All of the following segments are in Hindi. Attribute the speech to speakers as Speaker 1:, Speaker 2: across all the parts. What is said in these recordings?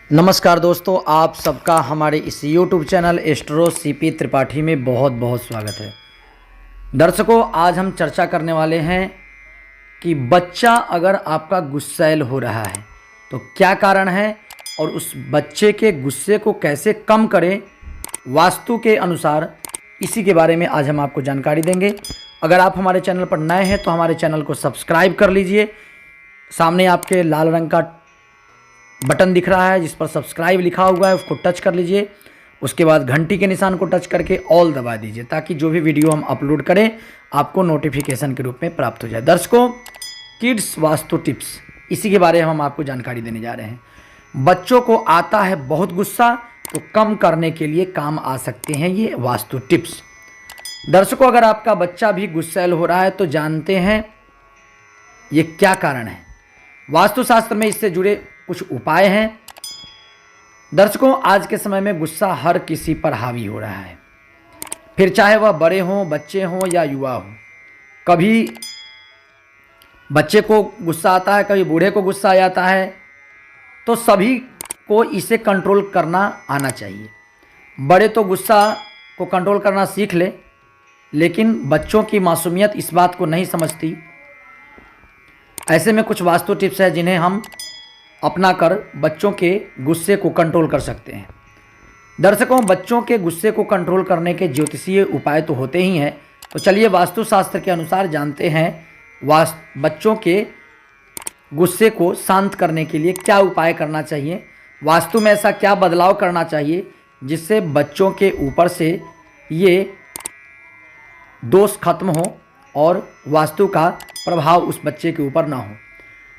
Speaker 1: नमस्कार दोस्तों, आप सबका हमारे इस YouTube channel astro CP Tripathi में बहुत बहुत स्वागत है। दर्शकों, आज हम चर्चा करने वाले हैं कि बच्चा अगर आपका गुस्सैल हो रहा है तो क्या कारण है और उस बच्चे के गुस्से को कैसे कम करें वास्तु के अनुसार, इसी के बारे में आज हम आपको जानकारी देंगे। अगर आप हमारे चैनल पर नए हैं तो हमारे चैनल को सब्सक्राइब कर लीजिए। सामने आपके लाल रंग का बटन दिख रहा है जिस पर सब्सक्राइब लिखा हुआ है, उसको टच कर लीजिए। उसके बाद घंटी के निशान को टच करके ऑल दबा दीजिए ताकि जो भी वीडियो हम अपलोड करें आपको नोटिफिकेशन के रूप में प्राप्त हो जाए। दर्शकों, किड्स वास्तु टिप्स, इसी के बारे में हम आपको जानकारी देने जा रहे हैं। बच्चों को आता है बहुत गुस्सा, तो कम करने के लिए काम आ सकते हैं ये वास्तु टिप्स। दर्शकों, अगर आपका बच्चा भी गुस्सैल हो रहा है तो जानते हैं ये क्या कारण है। वास्तुशास्त्र में इससे जुड़े कुछ उपाय हैं। दर्शकों, आज के समय में गुस्सा हर किसी पर हावी हो रहा है, फिर चाहे वह बड़े हों, बच्चे हों या युवा हों। कभी बच्चे को गुस्सा आता है, कभी बूढ़े को गुस्सा आ जाता है, तो सभी को इसे कंट्रोल करना आना चाहिए। बड़े तो गुस्सा को कंट्रोल करना सीख ले, लेकिन बच्चों की मासूमियत इस बात को नहीं समझती। ऐसे में कुछ वास्तु टिप्स है जिन्हें हम अपना कर बच्चों के गुस्से को कंट्रोल कर सकते हैं। दर्शकों, बच्चों के गुस्से को कंट्रोल करने के ज्योतिषीय उपाय तो होते ही हैं, तो चलिए वास्तुशास्त्र के अनुसार जानते हैं बच्चों के गुस्से को शांत करने के लिए क्या उपाय करना चाहिए, वास्तु में ऐसा क्या बदलाव करना चाहिए जिससे बच्चों के ऊपर से ये दोष खत्म हो और वास्तु का प्रभाव उस बच्चे के ऊपर ना हो।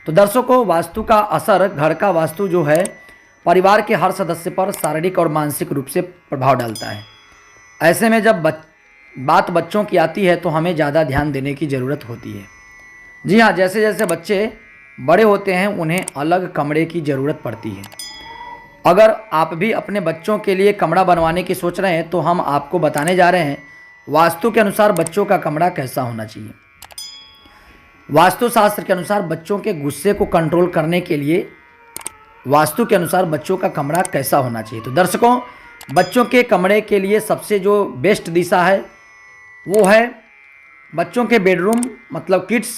Speaker 1: तो दर्शकों, वास्तु का असर, घर का वास्तु जो है परिवार के हर सदस्य पर शारीरिक और मानसिक रूप से प्रभाव डालता है। ऐसे में जब बात बच्चों की आती है तो हमें ज़्यादा ध्यान देने की ज़रूरत होती है। जी हाँ, जैसे जैसे बच्चे बड़े होते हैं उन्हें अलग कमरे की ज़रूरत पड़ती है। अगर आप भी अपने बच्चों के लिए कमरा बनवाने की सोच रहे हैं तो हम आपको बताने जा रहे हैं वास्तु के अनुसार बच्चों का कमरा कैसा होना चाहिए। वास्तुशास्त्र के अनुसार बच्चों के गुस्से को कंट्रोल करने के लिए वास्तु के अनुसार बच्चों का कमरा कैसा होना चाहिए। तो दर्शकों, बच्चों के कमरे के लिए सबसे जो बेस्ट दिशा है वो है बच्चों के बेडरूम, मतलब किड्स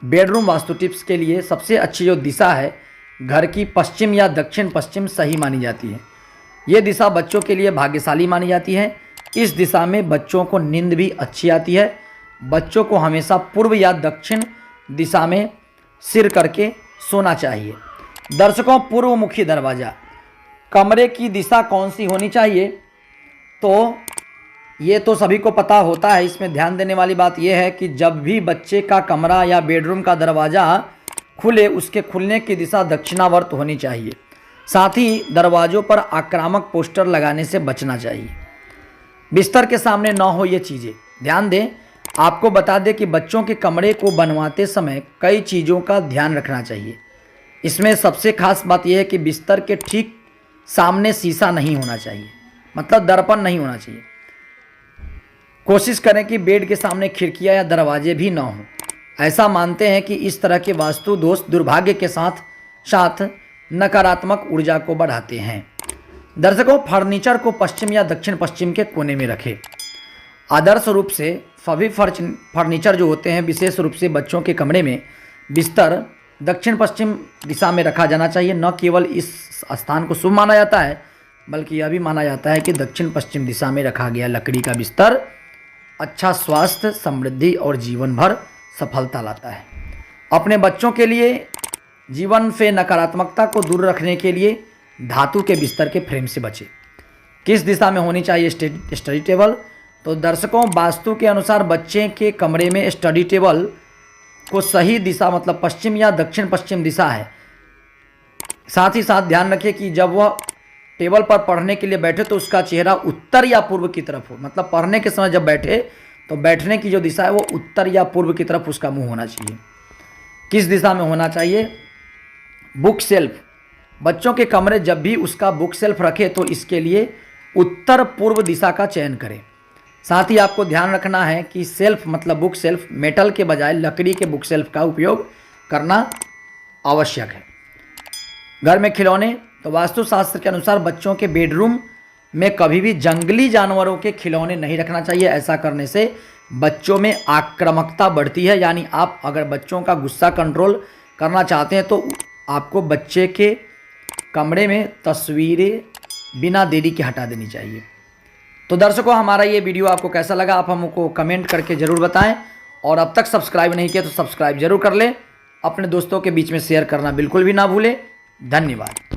Speaker 1: बेडरूम। वास्तु टिप्स के लिए सबसे अच्छी जो दिशा है घर की पश्चिम या दक्षिण पश्चिम सही मानी जाती है। ये दिशा बच्चों के लिए भाग्यशाली मानी जाती है। इस दिशा में बच्चों को नींद भी अच्छी आती है। बच्चों को हमेशा पूर्व या दक्षिण दिशा में सिर करके सोना चाहिए। दर्शकों, पूर्वमुखी दरवाज़ा, कमरे की दिशा कौन सी होनी चाहिए तो ये तो सभी को पता होता है। इसमें ध्यान देने वाली बात यह है कि जब भी बच्चे का कमरा या बेडरूम का दरवाज़ा खुले, उसके खुलने की दिशा दक्षिणावर्त होनी चाहिए। साथ ही दरवाज़ों पर आक्रामक पोस्टर लगाने से बचना चाहिए। बिस्तर के सामने ना हो ये चीज़ें। ध्यान दें, आपको बता दें कि बच्चों के कमरे को बनवाते समय कई चीज़ों का ध्यान रखना चाहिए। इसमें सबसे खास बात यह है कि बिस्तर के ठीक सामने शीशा नहीं होना चाहिए, मतलब दर्पण नहीं होना चाहिए। कोशिश करें कि बेड के सामने खिड़कियां या दरवाजे भी ना हों। ऐसा मानते हैं कि इस तरह के वास्तु दोष दुर्भाग्य के साथ साथ नकारात्मक ऊर्जा को बढ़ाते हैं। दर्शकों, फर्नीचर को पश्चिम या दक्षिण पश्चिम के कोने में रखें। आदर्श रूप से सभी फर्नीचर जो होते हैं, विशेष रूप से बच्चों के कमरे में बिस्तर दक्षिण पश्चिम दिशा में रखा जाना चाहिए। न केवल इस स्थान को शुभ माना जाता है बल्कि यह भी माना जाता है कि दक्षिण पश्चिम दिशा में रखा गया लकड़ी का बिस्तर अच्छा स्वास्थ्य, समृद्धि और जीवन भर सफलता लाता है। अपने बच्चों के लिए जीवन से नकारात्मकता को दूर रखने के लिए धातु के बिस्तर के फ्रेम से बचें। किस दिशा में होनी चाहिए स्टडी टेबल? तो दर्शकों, वास्तु के अनुसार बच्चे के कमरे में स्टडी टेबल को सही दिशा, मतलब पश्चिम या दक्षिण पश्चिम दिशा है। साथ ही साथ ध्यान रखें कि जब वह टेबल पर पढ़ने के लिए बैठे तो उसका चेहरा उत्तर या पूर्व की तरफ हो। मतलब पढ़ने के समय जब बैठे तो बैठने की जो दिशा है वो उत्तर या पूर्व की तरफ उसका मुंह होना चाहिए। किस दिशा में होना चाहिए? बुक शेल्फ, बच्चों के कमरे जब भी उसका बुक शेल्फ रखे तो इसके लिए उत्तर पूर्व दिशा का चयन करें। साथ ही आपको ध्यान रखना है कि सेल्फ, मतलब बुक शेल्फ, मेटल के बजाय लकड़ी के बुक शेल्फ का उपयोग करना आवश्यक है। घर में खिलौने तो वास्तुशास्त्र के अनुसार बच्चों के बेडरूम में कभी भी जंगली जानवरों के खिलौने नहीं रखना चाहिए। ऐसा करने से बच्चों में आक्रामकता बढ़ती है। यानी आप अगर बच्चों का गुस्सा कंट्रोल करना चाहते हैं तो आपको बच्चे के कमरे में तस्वीरें बिना देरी के हटा देनी चाहिए। तो दर्शकों, हमारा ये वीडियो आपको कैसा लगा आप हमको कमेंट करके ज़रूर बताएं, और अब तक सब्सक्राइब नहीं किया तो सब्सक्राइब जरूर कर लें। अपने दोस्तों के बीच में शेयर करना बिल्कुल भी ना भूलें। धन्यवाद।